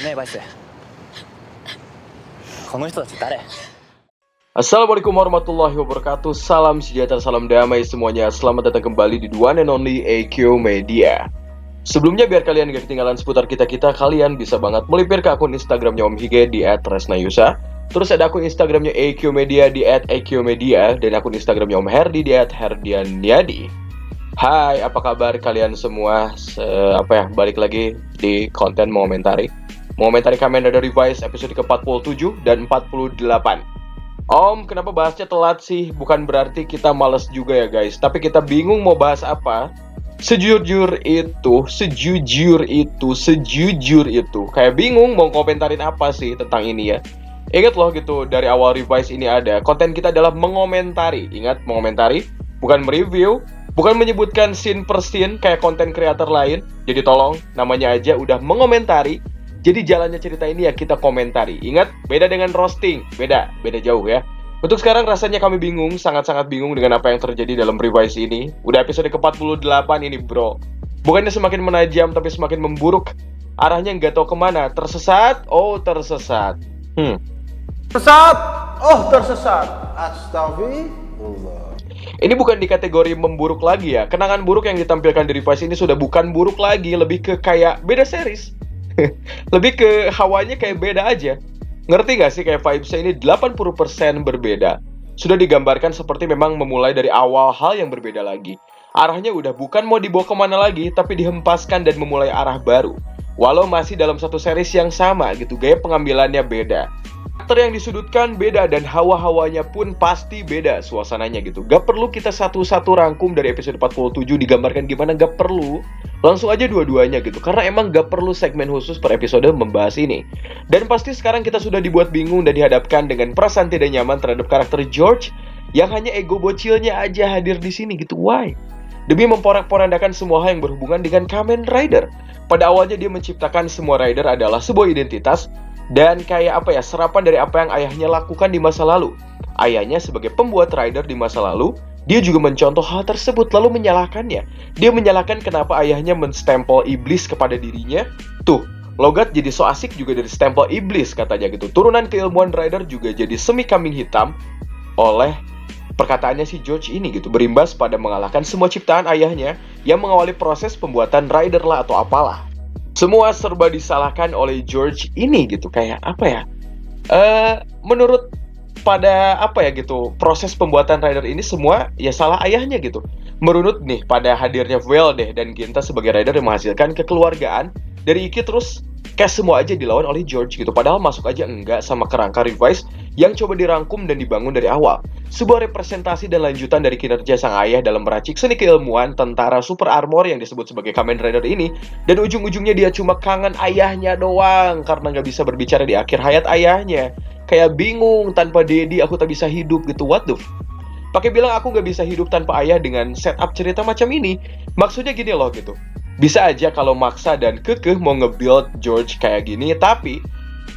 ねえバイス、この人たち誰？ Assalamualaikum warahmatullahi wabarakatuh. Salam sejahtera, salam damai semuanya. Selamat datang kembali di The One and Only AQ Media. Sebelumnya biar kalian gak ketinggalan seputar kita-kita, kalian bisa banget melipir ke akun Instagramnya Om Hige di @resnayusa. Terus ada akun Instagramnya AQ Media di @AQ-Media, dan akun Instagramnya Om Herdi di @herdianyadi. Hai, apa kabar kalian semua? Balik lagi di konten mengomentari Kamen Rider Revised episode ke-47 dan 48. Om, kenapa bahasnya telat sih? Bukan berarti kita males juga ya guys, tapi kita bingung mau bahas apa. Sejujur itu kayak bingung mau komentarin apa sih tentang ini ya. Ingat loh gitu, dari awal revise ini ada konten kita adalah mengomentari. Ingat, mengomentari, bukan mereview, bukan menyebutkan scene per scene kayak konten kreator lain. Jadi tolong, namanya aja udah mengomentari. Jadi jalannya cerita ini ya kita komentari. Ingat, beda dengan roasting. Beda jauh ya. Untuk sekarang rasanya kami bingung, sangat-sangat bingung dengan apa yang terjadi dalam revise ini. Udah episode ke-48 ini bro. Bukannya semakin menajam, tapi semakin memburuk. Arahnya nggak tahu kemana. Tersesat? Oh, tersesat. Tersesat! Oh, tersesat. Astagfirullah. Ini bukan di kategori memburuk lagi ya. Kenangan buruk yang ditampilkan di revise ini sudah bukan buruk lagi. Lebih ke kayak beda series. Lebih ke hawanya kayak beda aja. Ngerti gak sih kayak vibes-nya ini 80% berbeda. Sudah digambarkan seperti memang memulai dari awal hal yang berbeda lagi. Arahnya udah bukan mau dibawa kemana lagi, tapi dihempaskan dan memulai arah baru. Walau masih dalam satu series yang sama gitu, gaya pengambilannya beda. Karakter yang disudutkan beda dan hawa-hawanya pun pasti beda suasananya gitu. Gak perlu kita satu-satu rangkum dari episode 47 digambarkan gimana, gak perlu. Langsung aja dua-duanya gitu, karena emang gak perlu segmen khusus per episode membahas ini. Dan pasti sekarang kita sudah dibuat bingung dan dihadapkan dengan perasaan tidak nyaman terhadap karakter George yang hanya ego bocilnya aja hadir di sini gitu. Why? Demi memporak-porandakan semua hal yang berhubungan dengan Kamen Rider. Pada awalnya dia menciptakan semua rider adalah sebuah identitas dan kayak serapan dari apa yang ayahnya lakukan di masa lalu. Ayahnya sebagai pembuat rider di masa lalu, dia juga mencontoh hal tersebut lalu menyalahkannya. Dia menyalahkan kenapa ayahnya menstempel iblis kepada dirinya. Tuh, logat jadi so asik juga dari stempel iblis katanya gitu. Turunan keilmuan rider juga jadi semi kambing hitam oleh perkataannya si George ini gitu. Berimbas pada mengalahkan semua ciptaan ayahnya yang mengawali proses pembuatan rider lah atau apalah. Semua serba disalahkan oleh George ini gitu. Kayak menurut pada proses pembuatan rider ini semua ya salah ayahnya gitu. Merunut nih pada hadirnya Vel deh dan Ginta sebagai rider yang menghasilkan kekeluargaan dari Iki, terus kayak semua aja dilawan oleh George gitu. Padahal masuk aja enggak sama kerangka revise yang coba dirangkum dan dibangun dari awal. Sebuah representasi dan lanjutan dari kinerja sang ayah dalam meracik seni keilmuan tentara super armor yang disebut sebagai Kamen Rider ini. Dan ujung-ujungnya dia cuma kangen ayahnya doang karena nggak bisa berbicara di akhir hayat ayahnya. Kayak bingung, tanpa Daddy aku tak bisa hidup gitu. What the pakai bilang aku nggak bisa hidup tanpa ayah dengan setup cerita macam ini. Maksudnya gini loh gitu. Bisa aja kalau maksa dan kekeh mau nge-build George kayak gini, tapi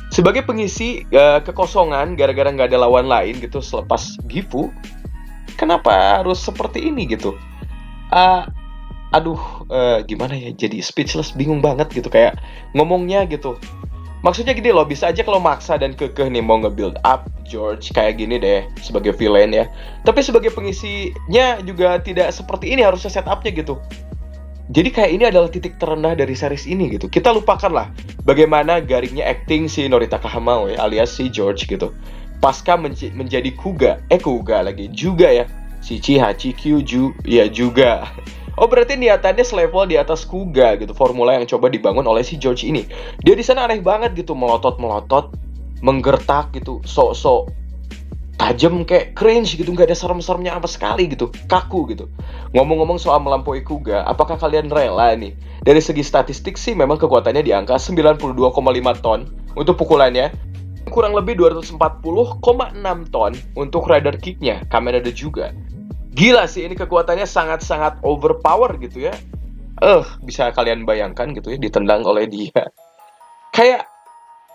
sebagai pengisi kekosongan gara-gara nggak ada lawan lain gitu selepas Gifu, kenapa harus seperti ini gitu? Gimana ya, jadi speechless, bingung banget gitu kayak ngomongnya gitu. Maksudnya gini loh, bisa aja kalau maksa dan kekeh nih mau nge-build up George kayak gini deh sebagai villain ya. Tapi sebagai pengisinya juga tidak seperti ini harusnya setupnya gitu. Jadi kayak ini adalah titik terendah dari series ini gitu. Kita lupakanlah bagaimana garingnya acting si Noritaka Hamao ya, alias si George gitu. Pasca menjadi Kuga lagi juga ya. Si Chihachi Kyuju ya juga. Oh, berarti niatannya selevel di atas Kuga gitu. Formula yang coba dibangun oleh si George ini. Dia di sana aneh banget gitu, melotot, menggertak gitu, sok-sok tajam kayak cringe gitu, nggak ada serem-seremnya apa sekali gitu, kaku gitu. Ngomong-ngomong soal melampaui Kuga, apakah kalian rela nih? Dari segi statistik sih memang kekuatannya di angka 92,5 ton untuk pukulannya, kurang lebih 240,6 ton untuk rider kicknya, Kamen Rider juga. Gila sih, ini kekuatannya sangat-sangat overpower gitu ya. Bisa kalian bayangkan gitu ya, ditendang oleh dia. Kayak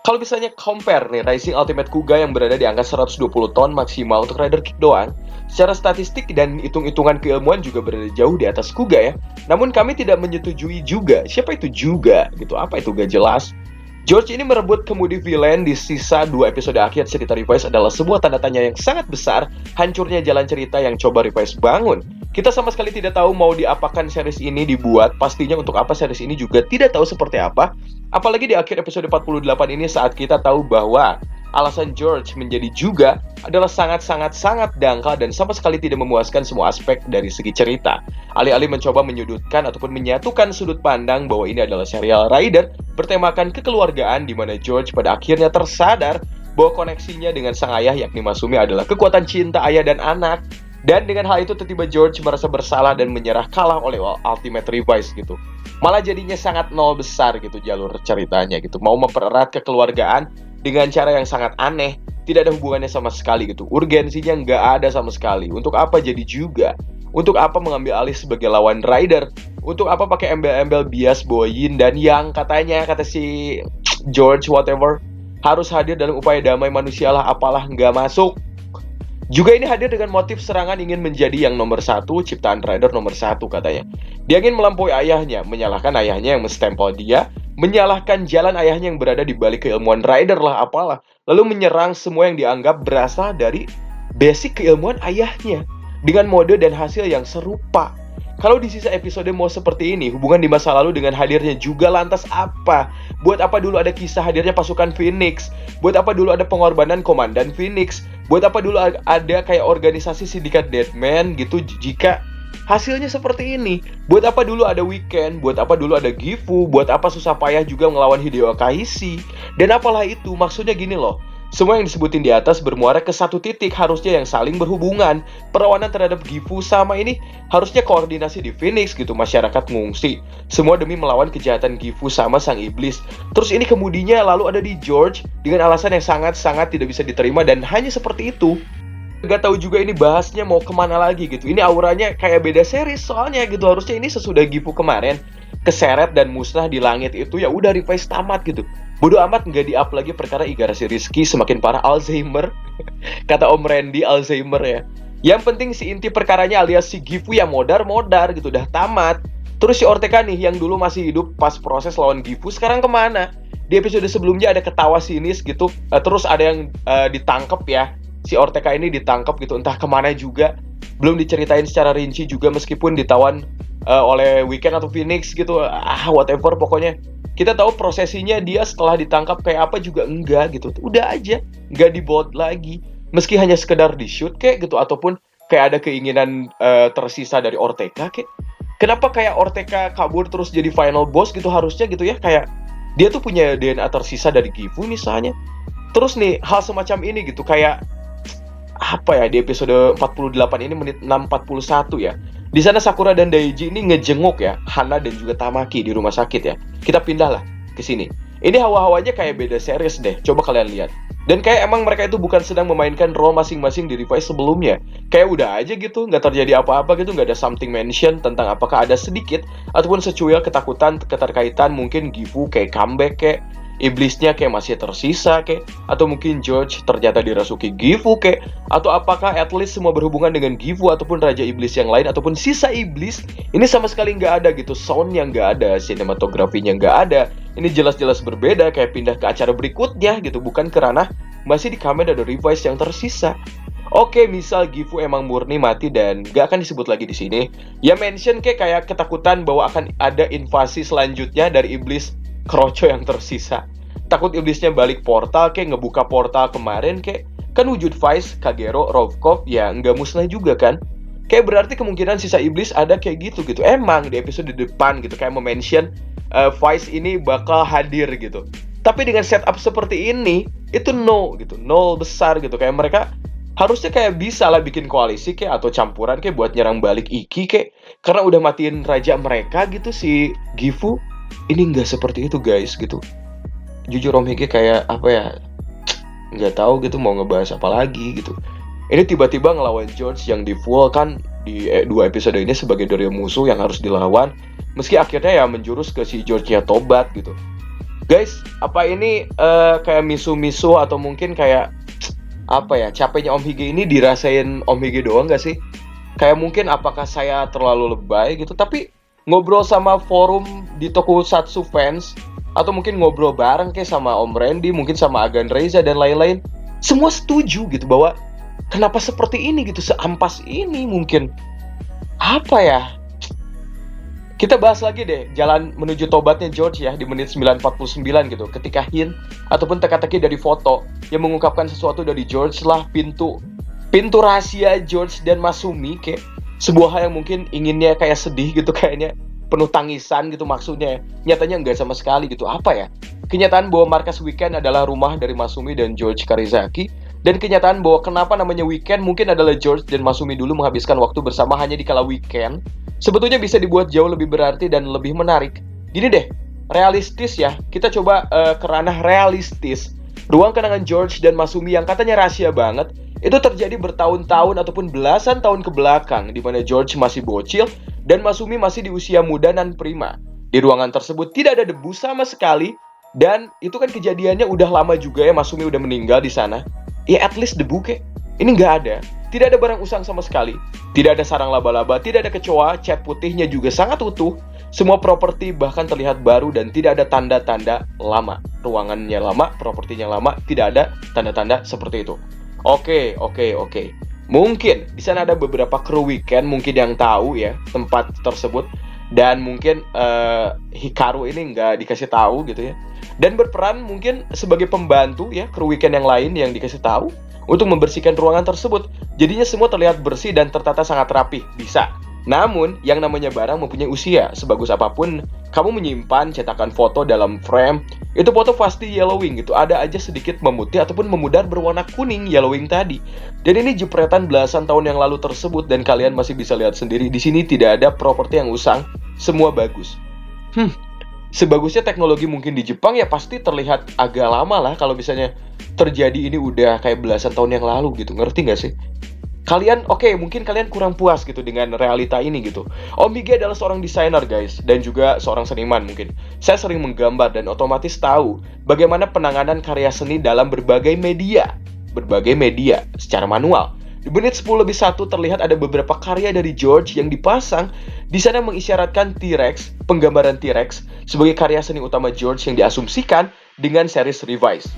kalau misalnya compare nih Rising Ultimate Kuga yang berada di angka 120 ton maksimal untuk rider kick doang, secara statistik dan hitung-hitungan keilmuan juga berada jauh di atas Kuga ya. Namun kami tidak menyetujui juga. Siapa itu juga gitu? Apa itu gak jelas? George ini merebut kemudi villain di sisa 2 episode akhir cerita Revice adalah sebuah tanda tanya yang sangat besar, hancurnya jalan cerita yang coba Revice bangun. Kita sama sekali tidak tahu mau diapakan series ini dibuat, pastinya untuk apa series ini juga tidak tahu seperti apa. Apalagi di akhir episode 48 ini saat kita tahu bahwa alasan George menjadi juga adalah sangat-sangat dangkal dan sama sekali tidak memuaskan semua aspek dari segi cerita. Alih-alih mencoba menyudutkan ataupun menyatukan sudut pandang bahwa ini adalah serial Rider bertemakan kekeluargaan di mana George pada akhirnya tersadar bahwa koneksinya dengan sang ayah yakni Masumi adalah kekuatan cinta ayah dan anak. Dan dengan hal itu tiba-tiba George merasa bersalah dan menyerah kalah oleh Ultimate Revice gitu. Malah jadinya sangat nol besar gitu jalur ceritanya gitu. Mau mempererat kekeluargaan dengan cara yang sangat aneh, tidak ada hubungannya sama sekali gitu. Urgensinya nggak ada sama sekali. Untuk apa jadi juga? Untuk apa mengambil alih sebagai lawan Rider? Untuk apa pakai embel-embel bias bahwa Yin dan Yang katanya, kata si George whatever, harus hadir dalam upaya damai manusia lah apalah, nggak masuk. Juga ini hadir dengan motif serangan ingin menjadi yang nomor 1, ciptaan Rider nomor 1 katanya. Dia ingin melampaui ayahnya, menyalahkan ayahnya yang menstempel dia, menyalahkan jalan ayahnya yang berada di balik keilmuan Rider lah apalah, lalu menyerang semua yang dianggap berasal dari basic keilmuan ayahnya dengan mode dan hasil yang serupa. Kalau di sisa episode mau seperti ini, hubungan di masa lalu dengan hadirnya juga lantas apa? Buat apa dulu ada kisah hadirnya pasukan Phoenix? Buat apa dulu ada pengorbanan Komandan Phoenix? Buat apa dulu ada kayak organisasi sindikat Deadman gitu jika hasilnya seperti ini? Buat apa dulu ada Weekend? Buat apa dulu ada Gifu? Buat apa susah payah juga ngelawan Hideo Kaishi? Dan apalah itu, maksudnya gini loh. Semua yang disebutin di atas bermuara ke satu titik, harusnya yang saling berhubungan. Perlawanan terhadap Gifu sama ini harusnya koordinasi di Phoenix gitu, masyarakat ngungsi. Semua demi melawan kejahatan Gifu sama sang iblis. Terus ini kemudinya lalu ada di George dengan alasan yang sangat-sangat tidak bisa diterima dan hanya seperti itu. Gak tahu juga ini bahasnya mau kemana lagi gitu. Ini auranya kayak beda series soalnya gitu. Harusnya ini sesudah Gifu kemarin keseret dan musnah di langit itu ya udah Revice tamat gitu. Bodoh amat nggak di-up lagi perkara Igarashi Rizky semakin parah Alzheimer. Kata Om Randy Alzheimer ya. Yang penting si inti perkaranya alias si Gifu ya modar-modar gitu udah tamat. Terus si Ortega nih yang dulu masih hidup pas proses lawan Gifu sekarang kemana? Di episode sebelumnya ada ketawa sinis gitu. Terus ada yang ditangkep ya. Si Ortega ini ditangkap gitu entah kemana juga. Belum diceritain secara rinci juga meskipun ditawan oleh Weekend atau Phoenix gitu, whatever pokoknya. Kita tahu prosesinya dia setelah ditangkap kayak apa juga enggak gitu. Udah aja, enggak dibaut lagi. Meski hanya sekedar di shoot kayak gitu ataupun kayak ada keinginan tersisa dari Ortega kayak. Kenapa kayak Ortega kabur terus jadi final boss gitu harusnya gitu ya, kayak dia tuh punya DNA tersisa dari Gifu misalnya. Terus nih hal semacam ini gitu kayak apa ya di episode 48 ini menit 6:41 ya. Di sana Sakura dan Daiji ini ngejenguk ya Hana dan juga Tamaki di rumah sakit ya. Kita pindahlah ke sini. Ini hawa-hawanya kayak beda series deh. Coba kalian lihat. Dan kayak emang mereka itu bukan sedang memainkan role masing-masing di Revice sebelumnya. Kayak udah aja gitu, nggak terjadi apa-apa gitu, nggak ada something mention tentang apakah ada sedikit ataupun secuil ketakutan keterkaitan mungkin Gifu kayak comeback kayak iblisnya kayak masih tersisa kayak, atau mungkin George ternyata dirasuki Gifu kayak, atau apakah at least semua berhubungan dengan Gifu ataupun Raja Iblis yang lain ataupun sisa iblis. Ini sama sekali nggak ada gitu, sound yang nggak ada, sinematografinya nggak ada. Ini jelas-jelas berbeda kayak pindah ke acara berikutnya gitu, bukan ke ranah masih di Kamen Rider Revice yang tersisa. Oke, misal Gifu emang murni mati dan gak akan disebut lagi di sini. Ya mention kayak ketakutan bahwa akan ada invasi selanjutnya dari iblis Kroco yang tersisa. Takut iblisnya balik portal kayak ngebuka portal kemarin kayak. Kan wujud Vice, Kagero, Rovkov ya nggak musnah juga kan. Kayak berarti kemungkinan sisa iblis ada kayak gitu. Emang di episode depan gitu kayak mention Vice ini bakal hadir gitu. Tapi dengan setup seperti ini itu no gitu. Nol besar gitu. Kayak mereka harusnya kayak bisa lah bikin koalisi kayak atau campuran kayak buat nyerang balik Iki kayak. Karena udah matiin raja mereka gitu si Gifu. Ini nggak seperti itu guys gitu. Jujur Om Hige kayak apa ya, nggak tahu gitu mau ngebahas apa lagi gitu. Ini tiba-tiba ngelawan George yang di full kan di 2 episode ini sebagai dari musuh yang harus dilawan. Meski akhirnya ya menjurus ke si George-nya tobat gitu. Guys, apa ini kayak misu-misu atau mungkin kayak apa ya, capeknya Om Hige ini dirasain Om Hige doang nggak sih? Kayak mungkin apakah saya terlalu lebay gitu, tapi ngobrol sama forum di Tokusatsu fans atau mungkin ngobrol bareng kayak sama Om Randy, mungkin sama Agan Reza dan lain-lain, semua setuju gitu bahwa kenapa seperti ini gitu, seampas ini mungkin. Apa ya? Kita bahas lagi deh jalan menuju tobatnya George ya di menit 9:49 gitu. Ketika hint ataupun teka-teki dari foto yang mengungkapkan sesuatu dari George lah pintu rahasia George dan Masumi, kayak sebuah hal yang mungkin inginnya kayak sedih gitu, kayaknya penuh tangisan gitu maksudnya. Nyatanya enggak sama sekali gitu. Apa ya? Kenyataan bahwa markas Weekend adalah rumah dari Masumi dan George Karizaki, dan kenyataan bahwa kenapa namanya Weekend mungkin adalah George dan Masumi dulu menghabiskan waktu bersama hanya di kala weekend, sebetulnya bisa dibuat jauh lebih berarti dan lebih menarik. Gini deh, realistis ya, kita coba ke ranah realistis. Ruang kenangan George dan Masumi yang katanya rahasia banget, itu terjadi bertahun-tahun ataupun belasan tahun ke belakang, di mana George masih bocil dan Masumi masih di usia muda dan prima. Di ruangan tersebut tidak ada debu sama sekali, dan itu kan kejadiannya udah lama juga ya, Masumi udah meninggal di sana. Ya at least debu kek. Ini nggak ada. Tidak ada barang usang sama sekali. Tidak ada sarang laba-laba, tidak ada kecoa, cat putihnya juga sangat utuh. Semua properti bahkan terlihat baru dan tidak ada tanda-tanda lama. Ruangannya lama, propertinya lama, tidak ada tanda-tanda seperti itu. Oke. Mungkin di sana ada beberapa kru Weekend mungkin yang tahu ya tempat tersebut, dan mungkin Hikaru ini nggak dikasih tahu gitu ya. Dan berperan mungkin sebagai pembantu ya kru Weekend yang lain yang dikasih tahu untuk membersihkan ruangan tersebut. Jadinya semua terlihat bersih dan tertata sangat rapi. Bisa. Namun, yang namanya barang mempunyai usia. Sebagus apapun kamu menyimpan cetakan foto dalam frame, itu foto pasti yellowing gitu. Ada aja sedikit memutih ataupun memudar berwarna kuning yellowing tadi. Dan ini jepretan belasan tahun yang lalu tersebut, dan kalian masih bisa lihat sendiri di sini tidak ada properti yang usang, semua bagus. Sebagusnya teknologi mungkin di Jepang ya pasti terlihat agak lama lah kalau misalnya terjadi ini udah kayak belasan tahun yang lalu gitu. Ngerti nggak sih? Kalian, mungkin kalian kurang puas gitu dengan realita ini gitu. Om Hige adalah seorang desainer guys, dan juga seorang seniman mungkin. Saya sering menggambar dan otomatis tahu bagaimana penanganan karya seni dalam berbagai media secara manual. Di menit 10:01 terlihat ada beberapa karya dari George yang dipasang. Di sana mengisyaratkan T-Rex, penggambaran T-Rex, sebagai karya seni utama George yang diasumsikan dengan series Revise.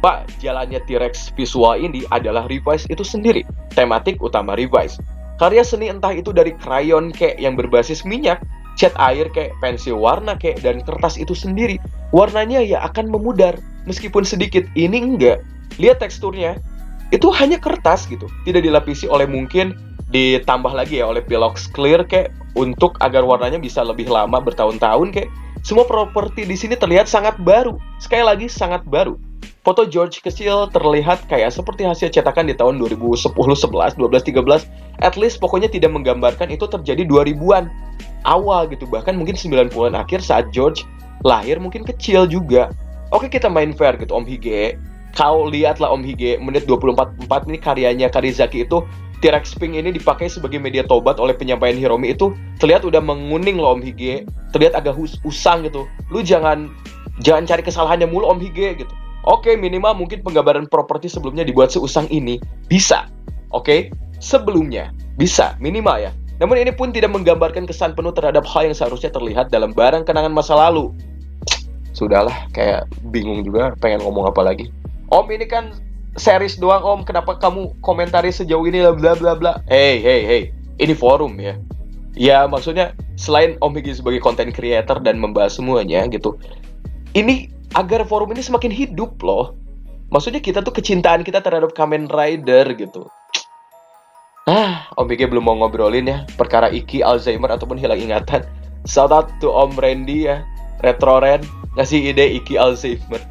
Pak, jalannya T-Rex visual ini adalah Revise itu sendiri, tematik utama Revise. Karya seni entah itu dari krayon kayak yang berbasis minyak, cat air kayak pensil warna kayak, dan kertas itu sendiri. Warnanya ya akan memudar, meskipun sedikit. Ini enggak. Lihat teksturnya. Itu hanya kertas gitu, tidak dilapisi oleh mungkin ditambah lagi ya oleh pilox clear kayak untuk agar warnanya bisa lebih lama bertahun-tahun kayak. Semua properti di sini terlihat sangat baru. Sekali lagi sangat baru. Foto George kecil terlihat kayak seperti hasil cetakan di tahun 2010, 11, 12, 13. At least pokoknya tidak menggambarkan itu terjadi 2000-an awal gitu, bahkan mungkin 90-an akhir saat George lahir mungkin kecil juga. Oke, kita main fair gitu Om Hige. Kau lihatlah Om Hige, menit 24:4 ini karyanya Karizaki itu, T-Rex Pink ini dipakai sebagai media tobat oleh penyampaian Hiromi itu terlihat udah menguning loh Om Hige. Terlihat agak usang gitu. Lu jangan cari kesalahannya mulu Om Hige gitu. Oke, minimal mungkin penggambaran properti sebelumnya dibuat seusang ini. Bisa. Oke, sebelumnya. Bisa, minimal ya. Namun ini pun tidak menggambarkan kesan penuh terhadap hal yang seharusnya terlihat dalam barang kenangan masa lalu. Sudahlah, kayak bingung juga pengen ngomong apa lagi. Om, ini kan series doang Om, kenapa kamu komentari sejauh ini bla bla bla. Hey, ini forum ya. Ya maksudnya selain Om Higi sebagai content creator dan membahas semuanya gitu, ini agar forum ini semakin hidup loh. Maksudnya kita tuh kecintaan kita terhadap Kamen Rider gitu. Om Higi belum mau ngobrolin ya perkara Iki, Alzheimer ataupun hilang ingatan. Shout out to Om Randy ya, Retro Ren, ngasih ide Iki Alzheimer.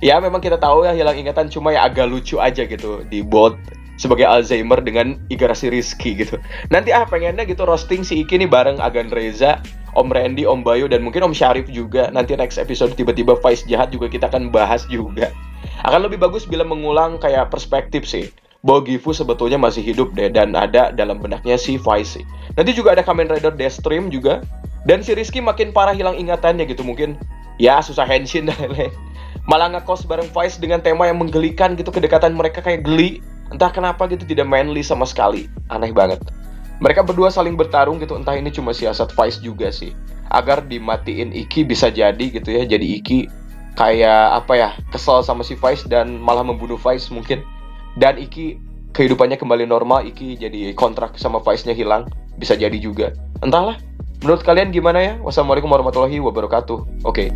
Ya memang kita tahu ya hilang ingatan, cuma ya agak lucu aja gitu di bot sebagai Alzheimer dengan Igarashi Rizky gitu. Nanti pengennya gitu roasting si Iki nih bareng Agan Reza, Om Randy, Om Bayu, dan mungkin Om Syarif juga. Nanti next episode tiba-tiba Vice jahat juga kita akan bahas juga. Akan lebih bagus bila mengulang kayak perspektif sih, bahwa Gifu sebetulnya masih hidup deh dan ada dalam benaknya si Vice sih. Nanti juga ada Kamen Rider Deathstream juga. Dan si Rizky makin parah hilang ingatannya gitu, mungkin ya susah henshin dan lain-lain. Malah ngekos bareng Vice dengan tema yang menggelikan gitu, kedekatan mereka kayak geli. Entah kenapa gitu tidak manly sama sekali. Aneh banget. Mereka berdua saling bertarung gitu, entah ini cuma siasat Vice juga sih. Agar dimatiin Iki bisa jadi gitu ya, jadi Iki kayak apa ya, kesal sama si Vice dan malah membunuh Vice mungkin. Dan Iki kehidupannya kembali normal, Iki jadi kontrak sama Vice-nya hilang, bisa jadi juga. Entahlah. Menurut kalian gimana ya? Wassalamualaikum warahmatullahi wabarakatuh. Oke.